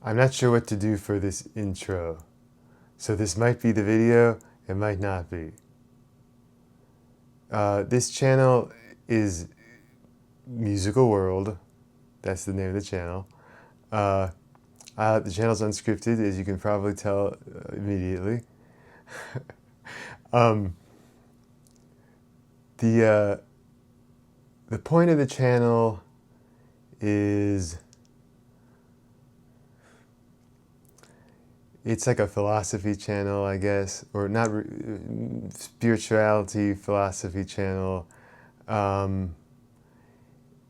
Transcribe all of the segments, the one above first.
I'm not sure what to do for this intro. So this might be the video, it might not be. This channel is Musical World. That's the name of the channel. The channel's unscripted, as you can probably tell immediately. um, the point of the channel is it's like a philosophy channel, I guess, or not spirituality philosophy channel.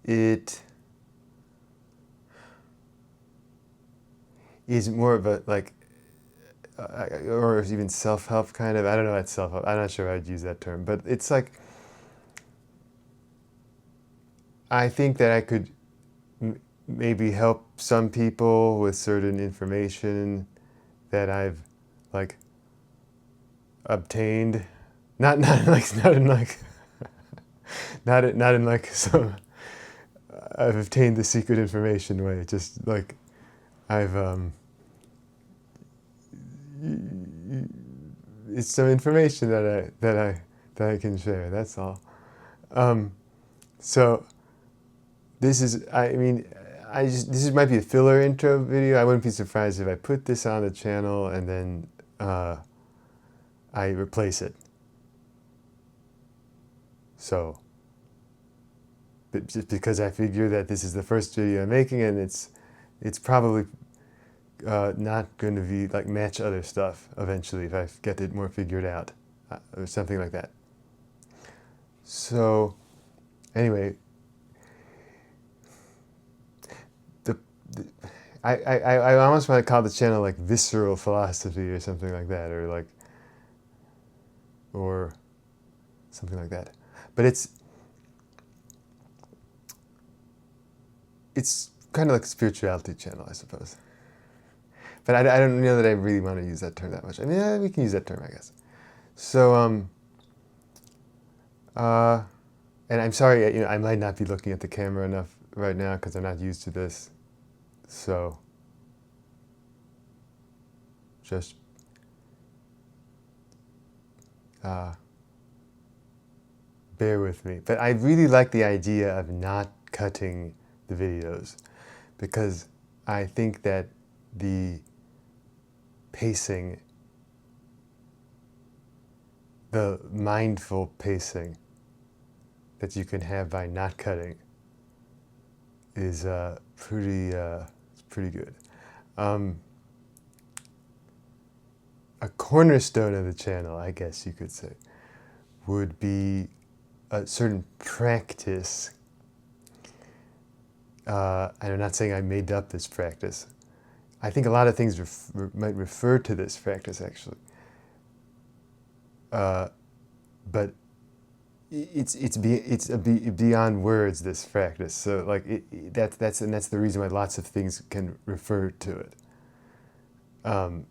It is more of a or even self-help kind of. I don't know what self-help. I'm not sure I'd use that term, but it's like I think that I could maybe help some people with certain information that I've like obtained, not in like not in like some I've obtained the secret information way. Just like I've it's some information that I can share. That's all. So this is this might be a filler intro video. I wouldn't be surprised if I put this on the channel and then I replace it. So, but just because I figure that this is the first video I'm making and it's probably not going to be like match other stuff eventually if I get it more figured out or something like that. So, anyway. I almost want to call the channel like visceral philosophy or something like that, or something like that. But it's kind of like a spirituality channel, I suppose. But I don't know that I really want to use that term that much. I mean, yeah, we can use that term, I guess. So, and I'm sorry, I might not be looking at the camera enough right now because I'm not used to this. So, just bear with me. But I really like the idea of not cutting the videos because I think that the pacing, the mindful pacing that you can have by not cutting is pretty good. A cornerstone of the channel, I guess you could say, would be a certain practice. And I'm not saying I made up this practice. I think a lot of things might refer to this practice, actually. But it's beyond words, this practice. So like that's the reason why lots of things can refer to it. I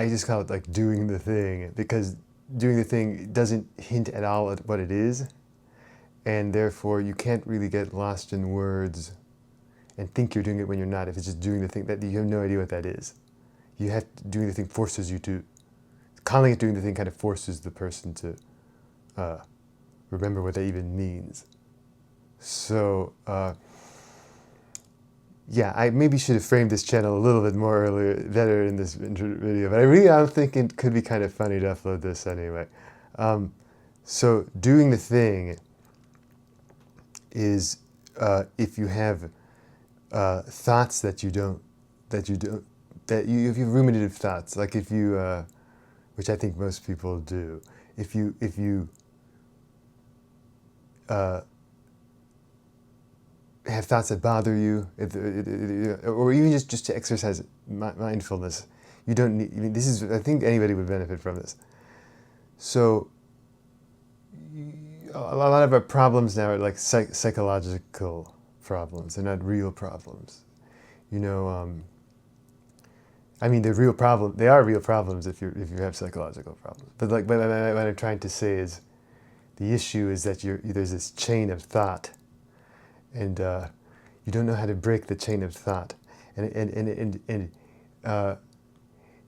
just call it like doing the thing, because doing the thing doesn't hint at all at what it is, and therefore you can't really get lost in words and think you're doing it when you're not. If it's just doing the thing, that you have no idea what that is. Doing the thing forces you to, calling it doing the thing kind of forces the person to remember what that even means. So yeah, I maybe should have framed this channel a little bit better in this video, but I'm thinking it could be kind of funny to upload this anyway. So doing the thing is if you have thoughts if you have ruminative thoughts, like if you, which I think most people do, if you have thoughts that bother you, or even just to exercise mindfulness, you don't need. I mean, I think anybody would benefit from this. So, a lot of our problems now are like psychological problems. They're not real problems. I mean, they're real problems. They are real problems if you have psychological problems. But like, what I'm trying to say is, the issue is that there's this chain of thought, and you don't know how to break the chain of thought. And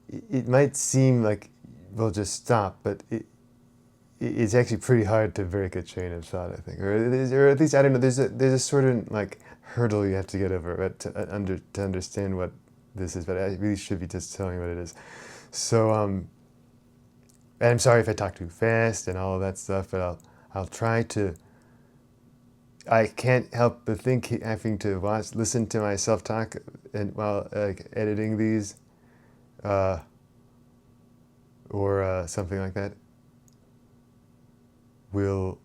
it might seem like we'll just stop, but it's actually pretty hard to break a chain of thought, I think, or at least I don't know. There's a sort of like hurdle you have to get over to understand what this is. But I really should be just telling you what it is. So and I'm sorry if I talk too fast and all of that stuff, but I'll try to. I can't help but think having to listen to myself talk and while editing these, or something like that, will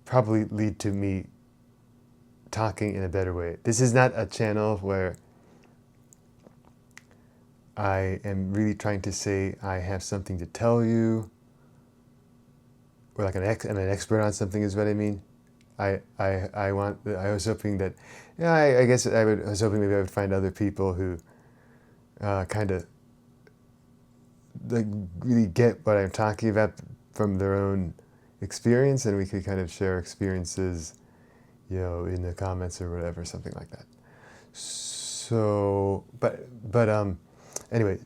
probably lead to me talking in a better way. This is not a channel where I am really trying to say I have something to tell you, or like I'm an expert on something is what I mean. I was hoping that, yeah, I guess I was hoping maybe I would find other people who kind of like really get what I'm talking about from their own experience, and we could kind of share experiences, in the comments or whatever, something like that. So, but anyway,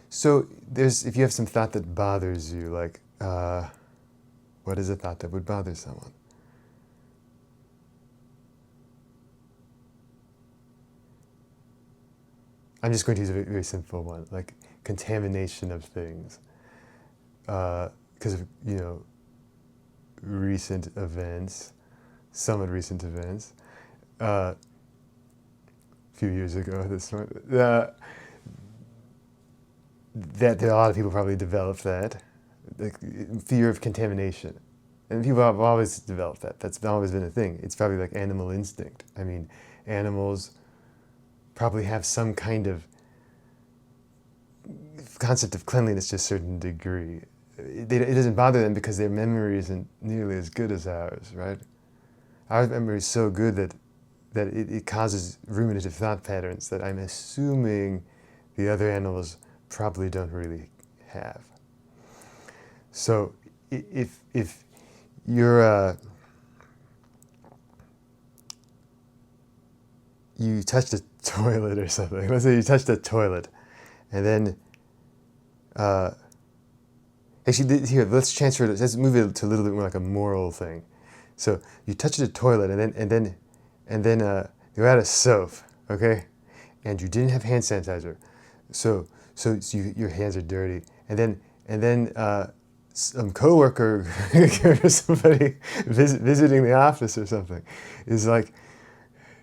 so if you have some thought that bothers you, like, what is a thought that would bother someone? I'm just going to use a very, very simple one, like contamination of things, because of recent events, somewhat recent events, a few years ago at this point, that a lot of people probably developed that, like fear of contamination. And people have always developed that. That's always been a thing. It's probably like animal instinct. I mean, animals probably have some kind of concept of cleanliness to a certain degree. It doesn't bother them because their memory isn't nearly as good as ours, right? Our memory is so good that it causes ruminative thought patterns that I'm assuming the other animals probably don't really have. So if you're you touched a toilet or something. Let's say you touched a toilet, and then actually here, let's transfer it. Let's move it to a little bit more like a moral thing. So you touched a toilet, and then you're out of soap, okay, and you didn't have hand sanitizer, so your hands are dirty, and then some coworker or somebody visiting the office or something is like,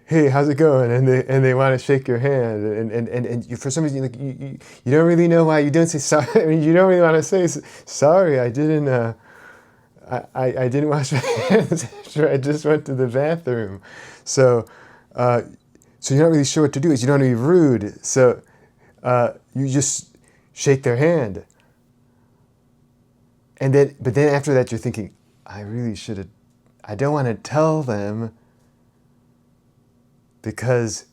hey, how's it going? And they want to shake your hand, and you, for some reason, like you don't really know why you don't say sorry. I mean, you don't really want to say sorry. I didn't wash my hands after I just went to the bathroom. So you're not really sure what to do. You don't want to be rude. So you just shake their hand. But then after that, you're thinking, I really should have. I don't want to tell them because,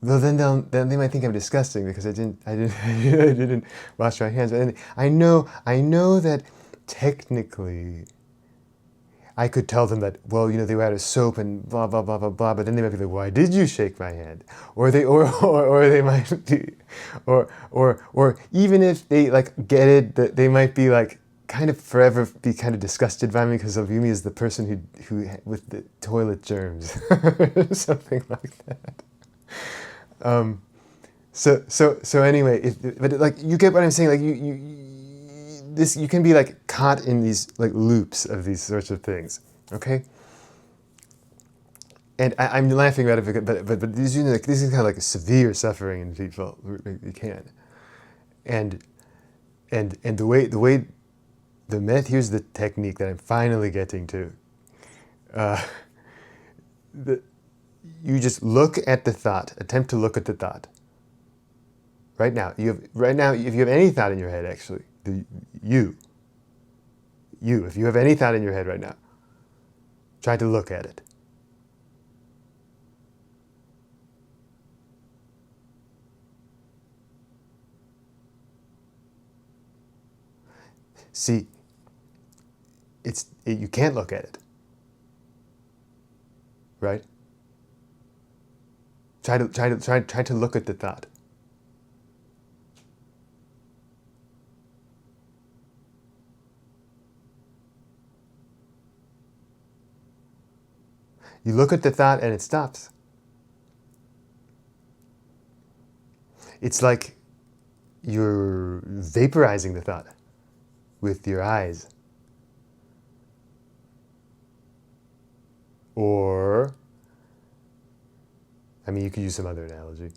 well, then they might think I'm disgusting because I didn't wash my hands. And I know that technically I could tell them that, well, they were out of soap and blah blah blah blah blah. But then they might be like, why did you shake my hand? Or they might be, or even if they like get it, that they might be like kind of forever be kind of disgusted by me because they'll view me as the person who with the toilet germs, something like that. So anyway, but like you get what I'm saying, like you can be like caught in these like loops of these sorts of things, okay? And I'm laughing about it, but this is kind of like a severe suffering in people. You can, and the way the method, here's the technique that I'm finally getting to. You just look at the thought. Attempt to look at the thought. Right now, if you have any thought in your head, actually, if you have any thought in your head right now, try to look at it. See, you can't look at it, right? Try to look at the thought. You look at the thought and it stops. It's like you're vaporizing the thought with your eyes. Or, I mean, you could use some other analogy.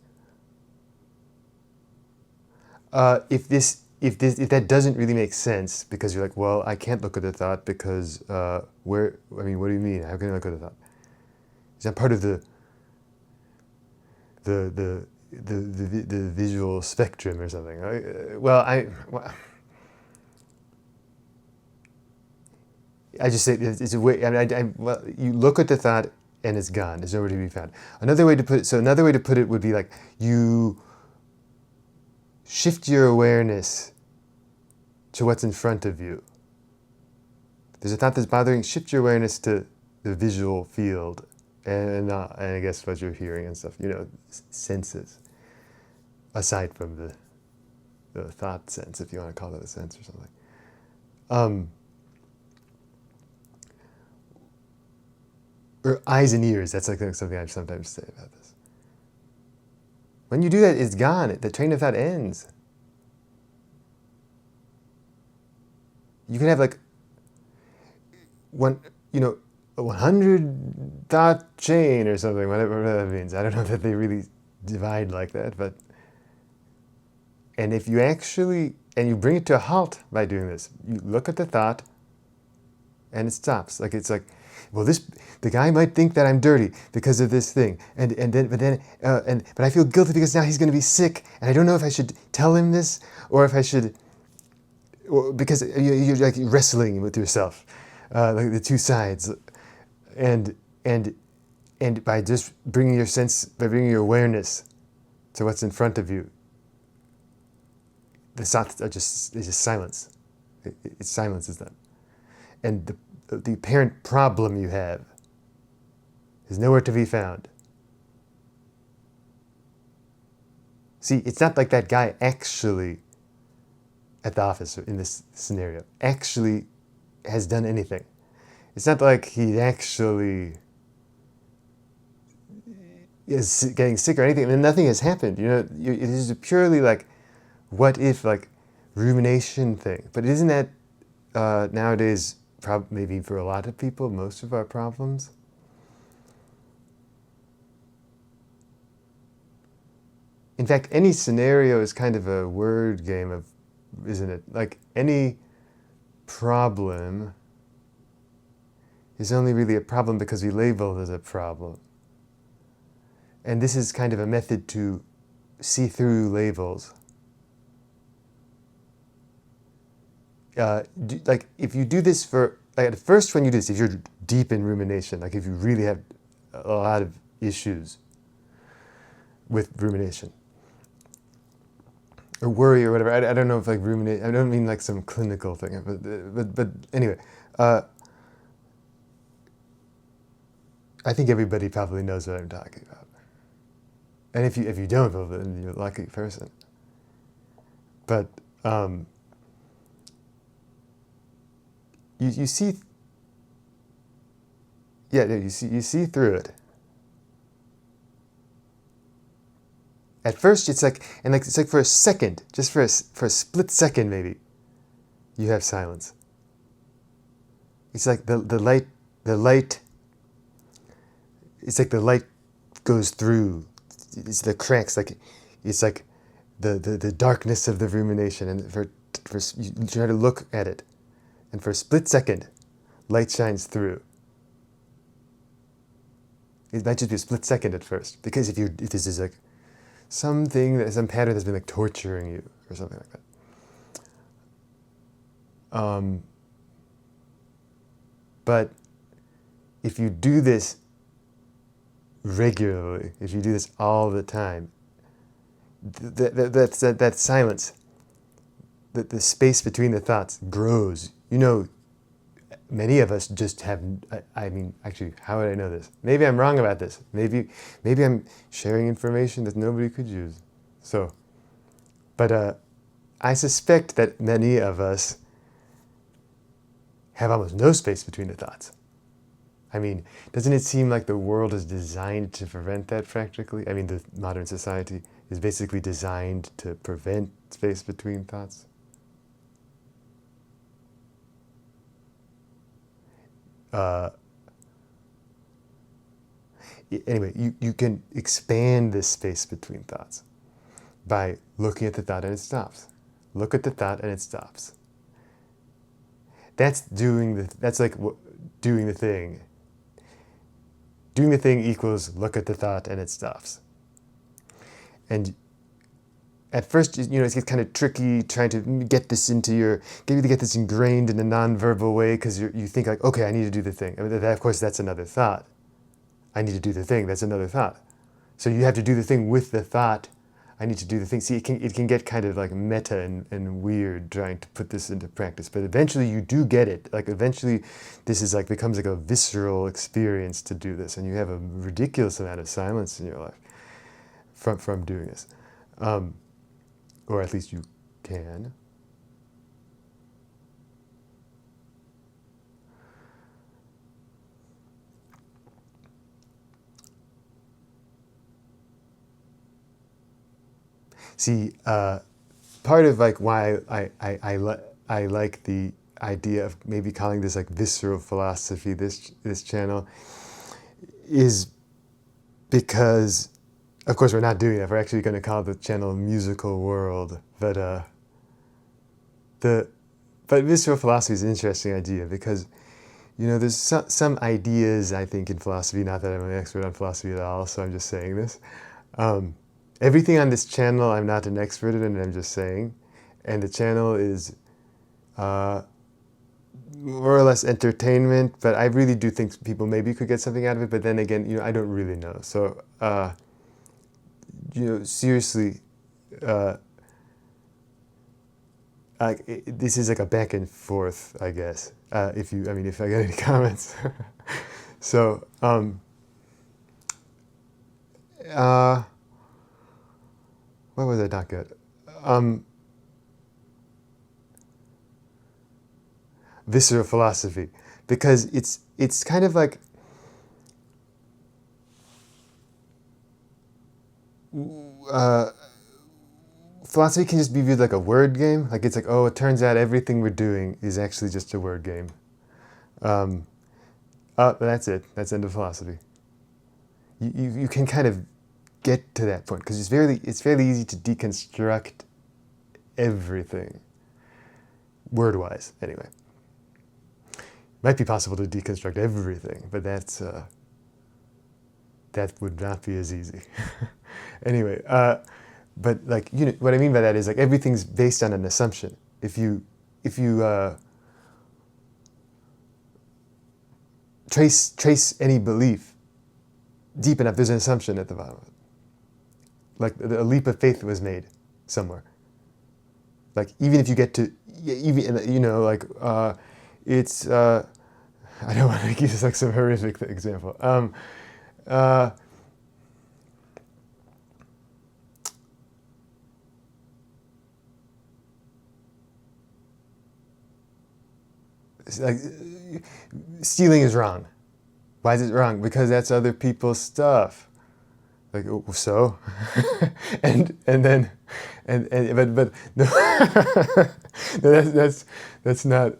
If that doesn't really make sense, because you're like, well, I can't look at the thought because what do you mean? How can I look at the thought? Is that part of the visual spectrum or something? I just say it's a way. You look at the thought and it's gone. It's nowhere to be found. Another way to put it would be like you shift your awareness to what's in front of you. There's a thought that's bothering. Shift your awareness to the visual field, and I guess what you're hearing and stuff. Senses, aside from the thought sense, if you want to call that a sense or something. Or eyes and ears. That's like something I sometimes say about this. When you do that, it's gone. The train of thought ends. You can have like a 100 thought chain or something, whatever that means. I don't know that they really divide like that, and if you you bring it to a halt by doing this, you look at the thought and it stops. It's like, well, the guy might think that I'm dirty because of this thing, but I feel guilty because now he's going to be sick, and I don't know if I should tell him this or if I should, because you're like wrestling with yourself, like the two sides, and by just bringing your awareness to what's in front of you, the thoughts are just silence. It's silence is that, and the apparent problem you have is nowhere to be found. See, it's not like that guy actually at the office in this scenario actually has done anything. It's not like he actually is getting sick or anything, and nothing has happened. It is purely like what if, like, rumination thing. But isn't that nowadays maybe for a lot of people most of our problems? In fact, any scenario is kind of a word game isn't it? Like, any problem is only really a problem because we label it as a problem. And this is kind of a method to see through labels. If you do this at first, when you do this, if you're deep in rumination, like if you really have a lot of issues with rumination or worry or whatever, I don't know if like ruminate, I don't mean like some clinical thing, but anyway, I think everybody probably knows what I'm talking about. And if you don't, well, then you're a lucky person. But you see, you see through it. At first, it's like for a second, just for a split second, maybe you have silence. It's like the light. It's like the light goes through. It's the cracks. It's like the darkness of the rumination, and for you try to look at it, and for a split second, light shines through. It might just be a split second at first, because if this is like some pattern that's been like torturing you or something like that. But if you do this regularly, if you do this all the time, that silence, the space between the thoughts grows. many of us just have, I mean, actually, how would I know this? Maybe I'm wrong about this. Maybe I'm sharing information that nobody could use. So, but I suspect that many of us have almost no space between the thoughts. I mean, doesn't it seem like the world is designed to prevent that practically? I mean, the modern society is basically designed to prevent space between thoughts. Anyway, you can expand this space between thoughts by looking at the thought and it stops. Look at the thought and it stops. That's like doing the thing. Doing the thing equals look at the thought and it stops. And at first, it gets kind of tricky trying to get this get this ingrained in a nonverbal way, because you think like, okay, I need to do the thing. I mean, of course, that's another thought. I need to do the thing. That's another thought. So you have to do the thing with the thought. I need to do the thing. See, it can get kind of like meta and weird trying to put this into practice, but eventually you do get it. Like eventually, this is like becomes like a visceral experience to do this, and you have a ridiculous amount of silence in your life from doing this, or at least you can. See, part of like why I like the idea of maybe calling this like visceral philosophy, this channel, is because, of course, we're not doing that. We're actually going to call the channel Musical World, but visceral philosophy is an interesting idea because, there's some ideas, I think, in philosophy. Not that I'm an expert on philosophy at all, so I'm just saying this. Everything on this channel, I'm not an expert in, and I'm just saying. And the channel is more or less entertainment, but I really do think people maybe could get something out of it. But then again, I don't really know. So, seriously, this is like a back and forth, I guess. If I get any comments. So, what was I not good? Visceral philosophy, because it's kind of like philosophy can just be viewed like a word game. Like it's like, oh, it turns out everything we're doing is actually just a word game. That's it. That's end of philosophy. You can kind of get to that point because it's fairly easy to deconstruct everything, word-wise, anyway. Might be possible to deconstruct everything, but that would not be as easy. Anyway, but like what I mean by that is like everything's based on an assumption. If you trace any belief deep enough, there's an assumption at the bottom of it. Like a leap of faith was made somewhere. Like even if you get to it's I don't want to use like some horrific example. Like stealing is wrong. Why is it wrong? Because that's other people's stuff. Like so, but no, no, that's not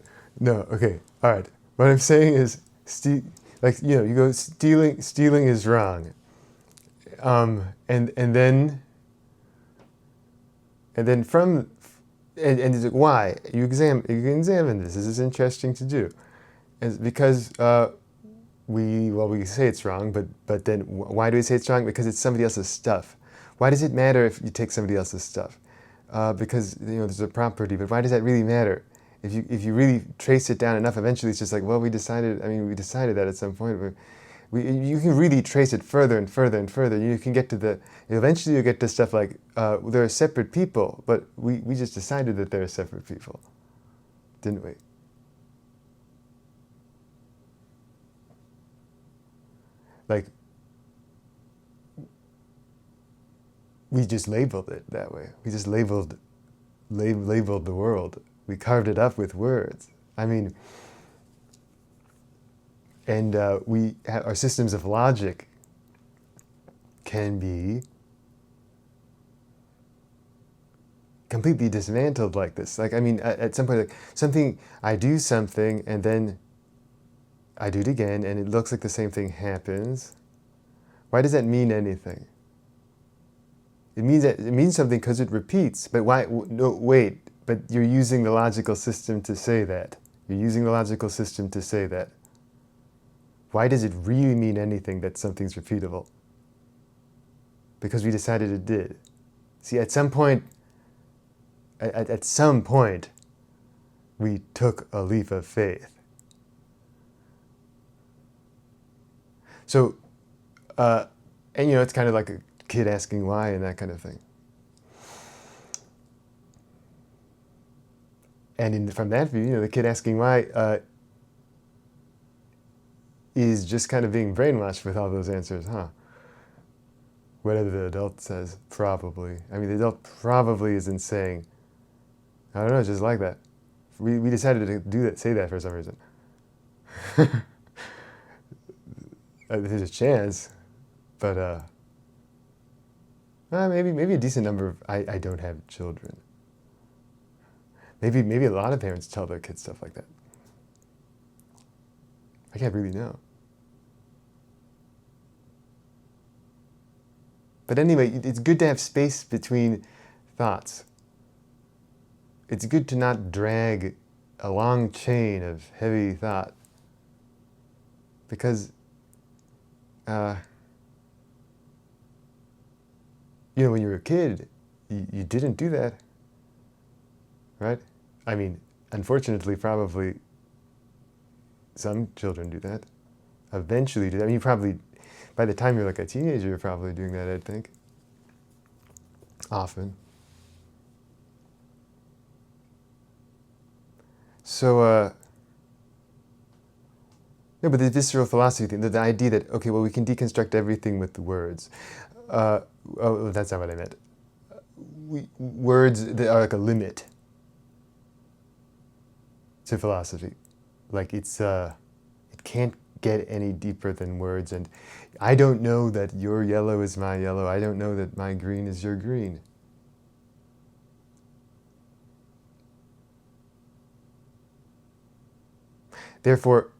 okay. All right. What I'm saying is, you go stealing is wrong, and then why you can examine this. This is interesting to do, because. We say it's wrong, but then why do we say it's wrong? Because it's somebody else's stuff. Why does it matter if you take somebody else's stuff? Because there's a property, but why does that really matter? If you really trace it down enough, eventually it's just like, well, we decided that at some point. You can really trace it further and further and further. You can get to eventually you get to stuff like they're separate people, but we just decided that they're separate people, didn't we? Like, we just labeled it that way. We just labeled the world. We carved it up with words. I mean, and our systems of logic can be completely dismantled like this. Like, I mean, at some point, like I do something, and then I do it again, and it looks like the same thing happens. Why does that mean anything? It means something because it repeats. But why? No, wait. But you're using the logical system to say that. You're using the logical system to say that. Why does it really mean anything that something's repeatable? Because we decided it did. See, at some point, we took a leap of faith. So, and it's kind of like a kid asking why and that kind of thing. And from that view, the kid asking why is just kind of being brainwashed with all those answers, huh? Whatever the adult says, probably. I mean, the adult probably isn't saying, I don't know, it's just like that. We decided to say that for some reason. There's a chance, but maybe a decent number of I don't have children. Maybe a lot of parents tell their kids stuff like that. I can't really know. But anyway, it's good to have space between thoughts. It's good to not drag a long chain of heavy thought. Because, when you were a kid, you didn't do that. Right? I mean, unfortunately, probably some children do that. Eventually do that. I mean, you probably, by the time you're like a teenager, you're probably doing that, I think. Often. So, no, but the visceral philosophy thing, the idea that, okay, well, we can deconstruct everything with the words. That's not what I meant. Words that are like a limit to philosophy. Like it can't get any deeper than words. And I don't know that your yellow is my yellow. I don't know that my green is your green. Therefore,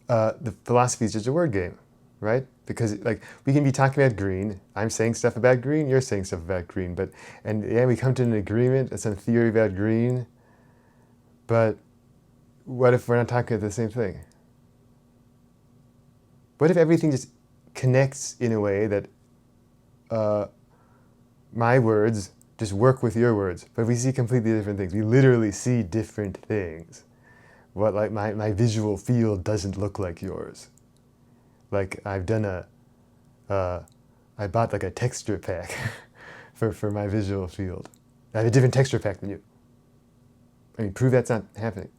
the philosophy is just a word game, right? Because we can be talking about green. I'm saying stuff about green. You're saying stuff about green. We come to an agreement, some theory about green. But what if we're not talking about the same thing? What if everything just connects in a way that my words just work with your words, but we see completely different things. We literally see different things. What, like my visual field doesn't look like yours. Like I've done I bought like a texture pack for my visual field. I have a different texture pack than you. I mean, prove that's not happening.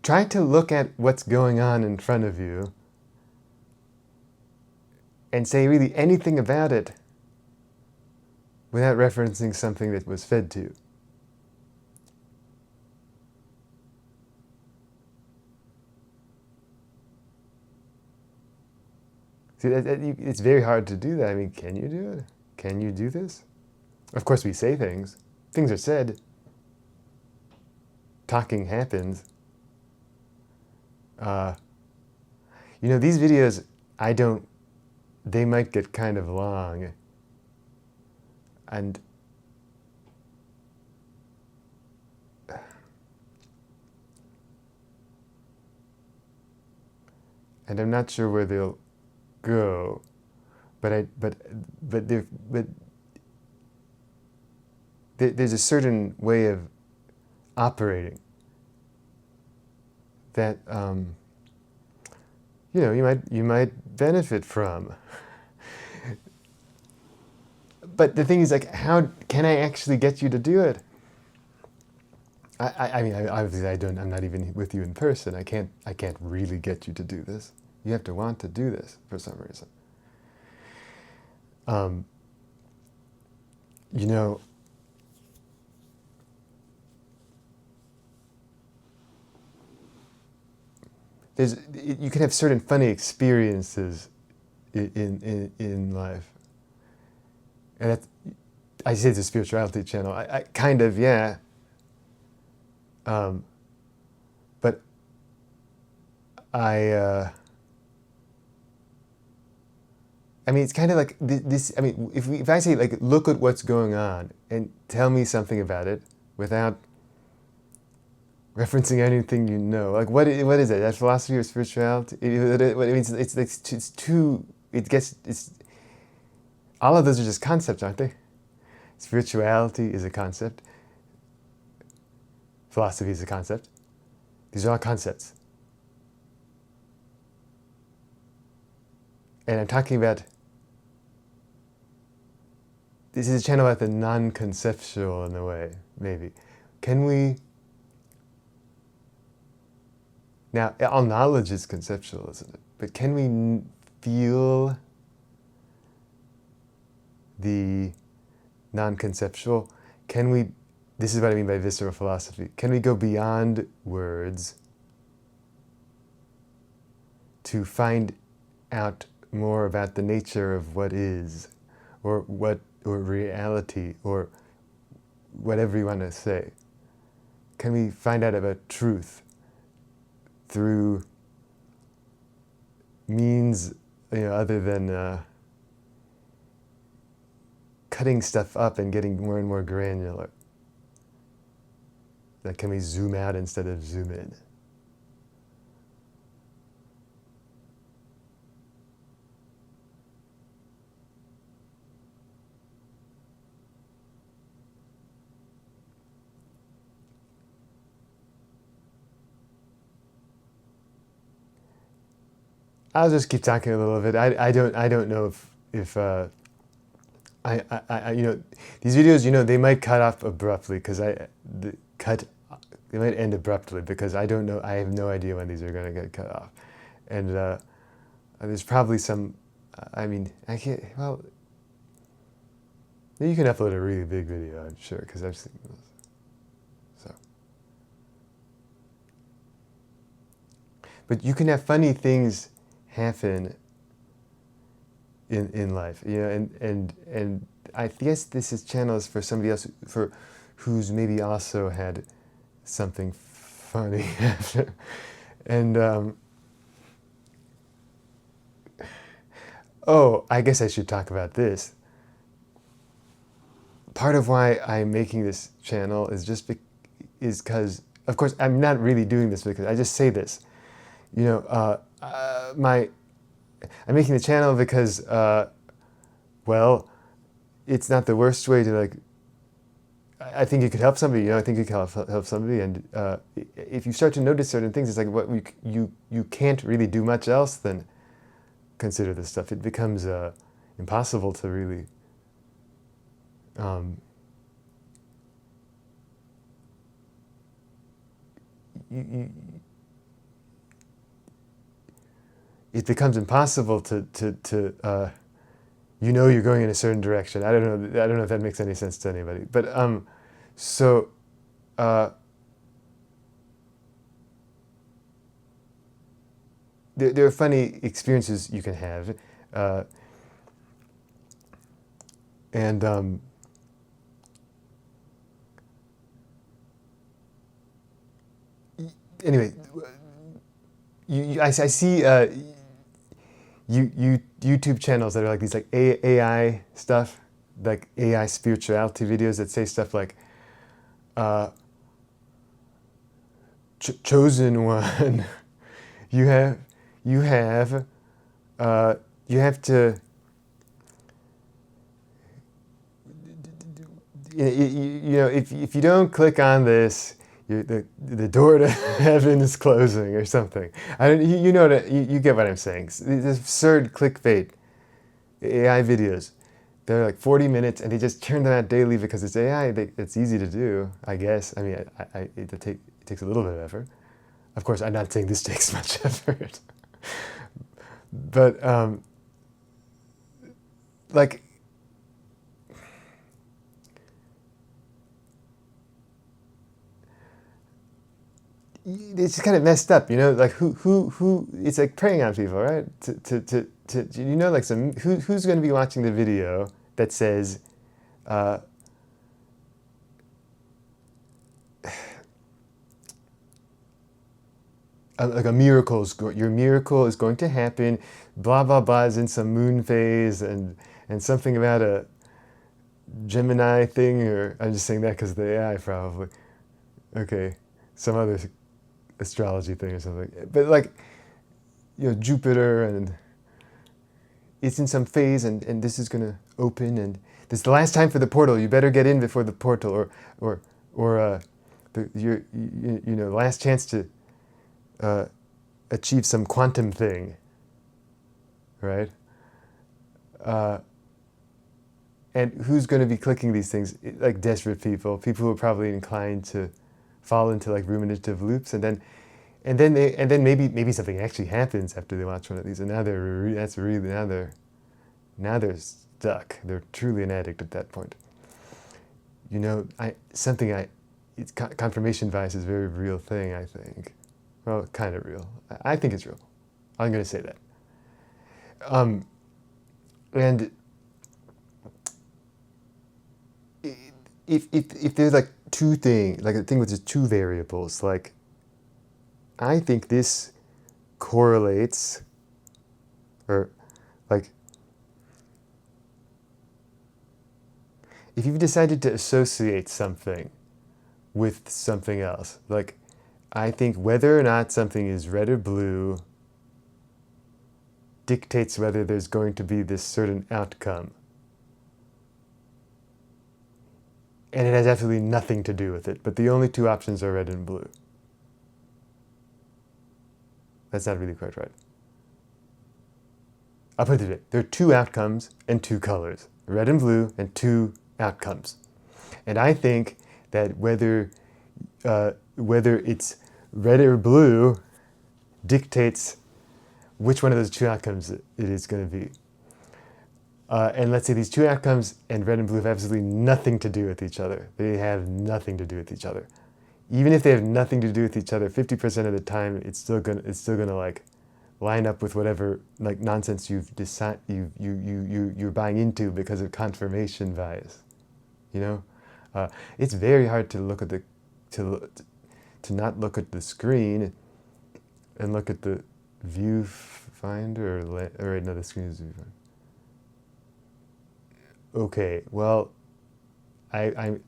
Try to look at what's going on in front of you and say really anything about it without referencing something that was fed to you. See, it's very hard to do that. I mean, can you do it? Can you do this? Of course, we say things. Things are said. Talking happens. These videos, they might get kind of long. And I'm not sure where they'll go, but there's a certain way of operating that you might benefit from. But the thing is, like, how can I actually get you to do it? I mean, obviously, I'm not even with you in person. I can't really get you to do this. You have to want to do this for some reason. Um, you know, you can have certain funny experiences in life, and that's, I say it's a spirituality channel. I kind of, yeah. Um, but I mean, it's kind of like this. I mean, if I say like, look at what's going on and tell me something about it without referencing anything you know, like what is it? That philosophy or spirituality? It means it's too. It gets it's. All of those are just concepts, aren't they? Spirituality is a concept. Philosophy is a concept. These are all concepts. And I'm talking about, this is a channel about the non-conceptual in a way, maybe. Can we, now all knowledge is conceptual, isn't it? But can we feel the non-conceptual? Can we, this is what I mean by visceral philosophy, can we go beyond words to find out more about the nature of what is, or reality, or whatever you want to say? Can we find out about truth through means, other than cutting stuff up and getting more and more granular? Like, can we zoom out instead of zoom in? I'll just keep talking a little bit. I don't know if these videos, they might cut off abruptly because they might end abruptly because I don't know. I have no idea when these are going to get cut off, and there's probably some. I mean, I can't. Well, you can upload a really big video, I'm sure, because I've seen those. So, but you can have funny things happen in life, and I guess this is channels for somebody else who's maybe also had something funny happen, and oh, I guess I should talk about this. Part of why I'm making this channel is because, of course, I'm not really doing this because I just say this. I'm making the channel because, well, it's not the worst way to, like, I think it could help somebody, I think it could help somebody, and if you start to notice certain things, it's like you can't really do much else than consider this stuff. It becomes impossible to really it becomes impossible to you're going in a certain direction. I don't know if that makes any sense to anybody. But so there are funny experiences you can have, and anyway, I see YouTube channels that are like these, like AI stuff, like AI spirituality videos that say stuff like, chosen one, you have to, if you don't click on this, the door to heaven is closing or something. You get what I'm saying. These absurd clickbait AI videos, They're like 40 minutes, and they just churn them out daily because it's AI. It's easy to do, I guess. I mean, it takes a little bit of effort. Of course, I'm not saying this takes much effort, but like, it's kind of messed up, you know. Like who? It's like preying on people, right? You know, like who's going to be watching the video that says, uh, like a miracle your miracle is going to happen, blah blah blah is in some moon phase, and something about a Gemini thing, or I'm just saying that because of the AI probably. Okay, some other astrology thing or something. But like, you know, Jupiter, and it's in some phase, and this is going to open, and this is the last time for the portal. You better get in before the portal, or you know, last chance to achieve some quantum thing, right? And who's going to be clicking these things? Like desperate people who are probably inclined to fall into like ruminative loops, and then maybe something actually happens after they watch one of these, and now they're stuck. They're truly an addict at that point. You know, confirmation bias is a very real thing, I think. Well, kind of real. I think it's real. I'm going to say that. And if there's like two things, like a thing with just two variables, like I think this correlates, or like if you've decided to associate something with something else, like I think whether or not something is red or blue dictates whether there's going to be this certain outcome. And it has absolutely nothing to do with it, but the only two options are red and blue. That's not really quite right. I'll put it this way. There are two outcomes and two colors, red and blue, and two outcomes. And I think that whether it's red or blue dictates which one of those two outcomes it is going to be. And let's say these two outcomes and red and blue have absolutely nothing to do with each other. They have nothing to do with each other. Even if they have nothing to do with each other, 50% of the time it's still gonna like line up with whatever like nonsense you're buying into because of confirmation bias. You know, it's very hard to look at to not look at the screen and look at the viewfinder, or no, the screen is viewfinder. Okay, well, I'm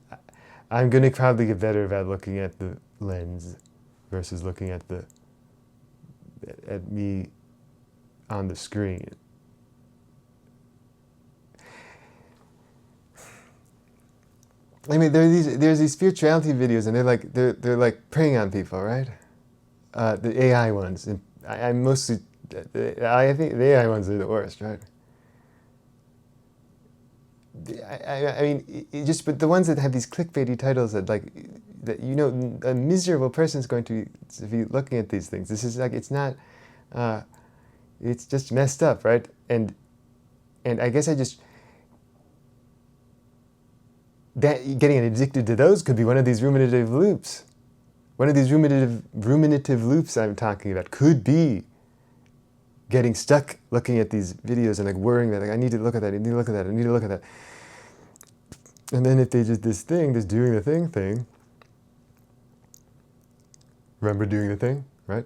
going to probably get better about looking at the lens versus looking at me on the screen. I mean, there's these spirituality videos, and they're like preying on people, right? The AI ones, and I think the AI ones are the worst, right? I mean, but the ones that have these clickbaity titles that you know, a miserable person is going to be looking at these things. This is like, it's not, it's just messed up, right? And I guess getting addicted to those could be one of these ruminative loops. One of these ruminative loops I'm talking about could be getting stuck looking at these videos and like worrying that like, I need to look at that, I need to look at that, I need to look at that. And then if they just this doing the thing, remember doing the thing, right?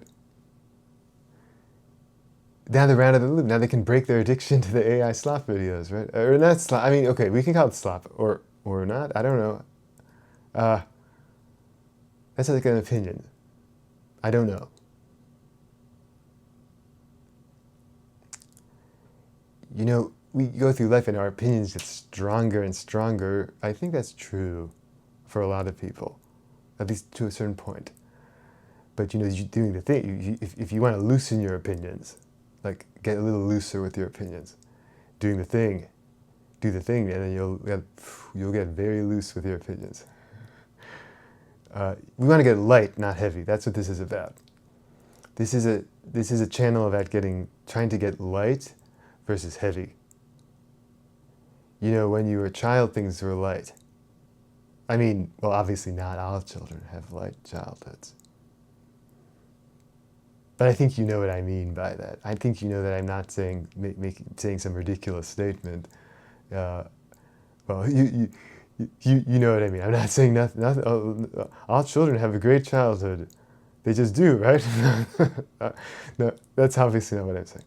Now they're out of the loop. Now they can break their addiction to the AI slop videos, right? Or not slop. I mean, okay, we can call it slop or not. I don't know. That's like an opinion. I don't know. You know, we go through life and our opinions get stronger and stronger. I think that's true for a lot of people, at least to a certain point. But you know, you're doing the thing. If you want to loosen your opinions, like get a little looser with your opinions, doing the thing do the thing, and then you'll get very loose with your opinions. We want to get light, not heavy. That's what this is about. This is a channel about trying to get light versus heavy. You know, when you were a child, things were light. I mean, well, obviously not all children have light childhoods. But I think you know what I mean by that. I think you know that I'm not saying some ridiculous statement. Well, you know what I mean. I'm not saying nothing. All children have a great childhood. They just do, right? No, that's obviously not what I'm saying.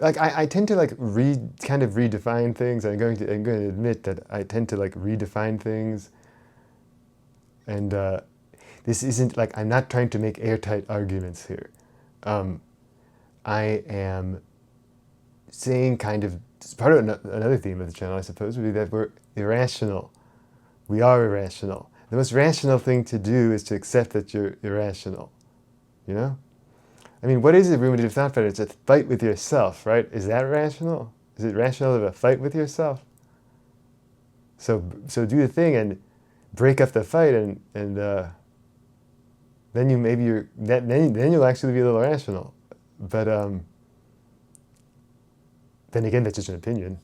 Like I tend to like kind of redefine things. I'm going to admit that I tend to like redefine things. And this isn't like, I'm not trying to make airtight arguments here. I am saying kind of, part of another theme of the channel, I suppose, would be that we're irrational. We are irrational. The most rational thing to do is to accept that you're irrational. You know? I mean, what is a ruminative thought pattern? It's a fight with yourself, right? Is that rational? Is it rational to have a fight with yourself? So do the thing and break up the fight, and then you'll actually be a little rational. But then again, that's just an opinion.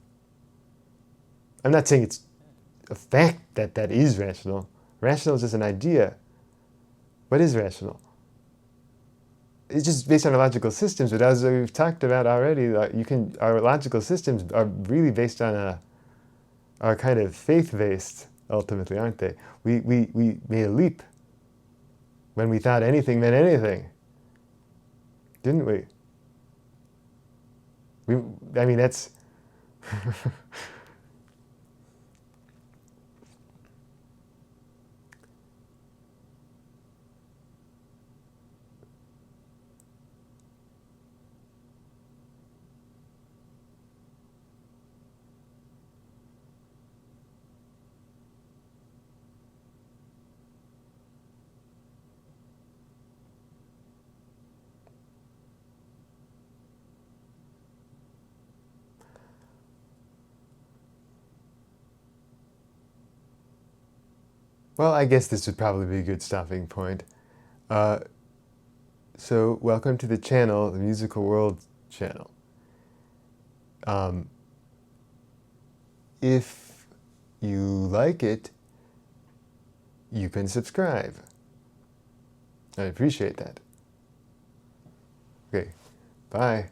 I'm not saying it's a fact that is rational. Rational is just an idea. What is rational? It's just based on our logical systems, but as we've talked about already, our logical systems are really based on are kind of faith-based, ultimately, aren't they? We made a leap when we thought anything meant anything, didn't we? I mean, that's well, I guess this would probably be a good stopping point. So, welcome to the channel, the Musical World channel. If you like it, you can subscribe. I appreciate that. Okay, bye.